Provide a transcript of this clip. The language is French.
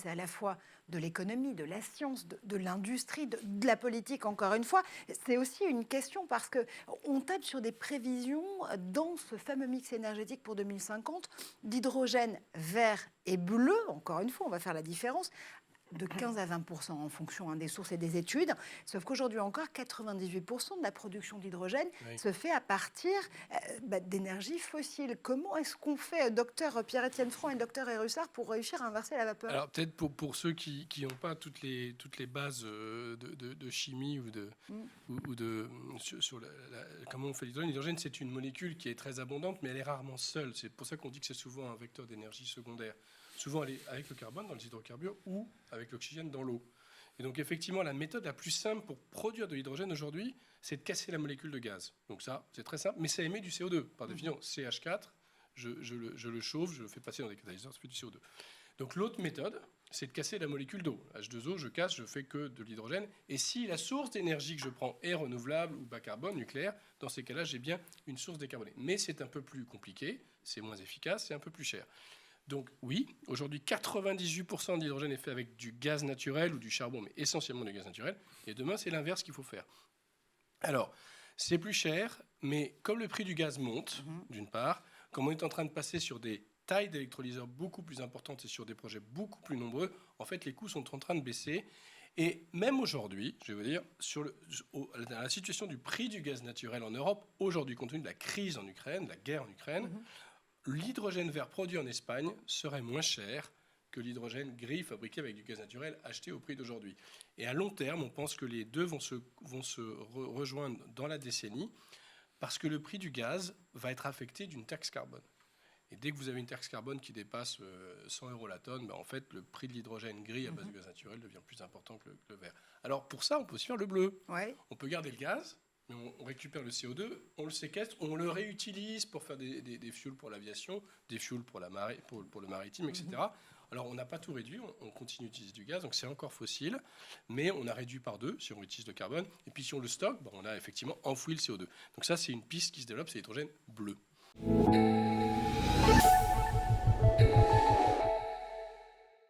c'est à la fois de l'économie, de la science, de l'industrie, de la politique, encore une fois. C'est aussi une question parce qu'on tape sur des prévisions dans ce fameux mix énergétique pour 2050 d'hydrogène vert et bleu, encore une fois, on va faire la différence, de 15 à 20% en fonction des sources et des études. Sauf qu'aujourd'hui encore, 98% de la production d'hydrogène se fait à partir d'énergie fossile. Comment est-ce qu'on fait, docteur Pierre-Étienne Franc et docteur Erussard, pour réussir à inverser la vapeur? Alors peut-être pour ceux qui n'ont pas toutes les bases de chimie ou de sur comment on fait l'hydrogène. L'hydrogène, c'est une molécule qui est très abondante, mais elle est rarement seule. C'est pour ça qu'on dit que c'est souvent un vecteur d'énergie secondaire. Souvent, elle est avec le carbone dans les hydrocarbures ou avec l'oxygène dans l'eau. Et donc, effectivement, la méthode la plus simple pour produire de l'hydrogène aujourd'hui, c'est de casser la molécule de gaz. Donc ça, c'est très simple, mais ça émet du CO2. Par définition, CH4, je le chauffe, je le fais passer dans des catalyseurs, ça fait du CO2. Donc l'autre méthode, c'est de casser la molécule d'eau. H2O, je casse, je fais que de l'hydrogène. Et si la source d'énergie que je prends est renouvelable ou bas carbone, nucléaire, dans ces cas-là, j'ai bien une source décarbonée. Mais c'est un peu plus compliqué, c'est moins efficace, c'est un peu plus cher. Donc oui, aujourd'hui, 98% d'hydrogène est fait avec du gaz naturel ou du charbon, mais essentiellement du gaz naturel. Et demain, c'est l'inverse qu'il faut faire. Alors, c'est plus cher, mais comme le prix du gaz monte, d'une part, comme on est en train de passer sur des tailles d'électrolyseurs beaucoup plus importantes et sur des projets beaucoup plus nombreux, en fait, les coûts sont en train de baisser. Et même aujourd'hui, je vais vous dire, dans la situation du prix du gaz naturel en Europe, aujourd'hui, compte tenu de la crise en Ukraine, de la guerre en Ukraine, l'hydrogène vert produit en Espagne serait moins cher que l'hydrogène gris fabriqué avec du gaz naturel acheté au prix d'aujourd'hui. Et à long terme, on pense que les deux vont se rejoindre dans la décennie parce que le prix du gaz va être affecté d'une taxe carbone. Et dès que vous avez une taxe carbone qui dépasse 100 € la tonne, en fait, le prix de l'hydrogène gris à base de gaz naturel devient plus important que le vert. Alors pour ça, on peut aussi faire le bleu. Ouais. On peut garder le gaz, mais on récupère le CO2, on le séquestre, on le réutilise pour faire des fuels pour l'aviation, des fuels pour le maritime, etc. Alors on n'a pas tout réduit, on continue d'utiliser du gaz, donc c'est encore fossile, mais on a réduit par 2 si on utilise le carbone. Et puis si on le stocke, on a effectivement enfoui le CO2. Donc ça, c'est une piste qui se développe, c'est l'hydrogène bleu.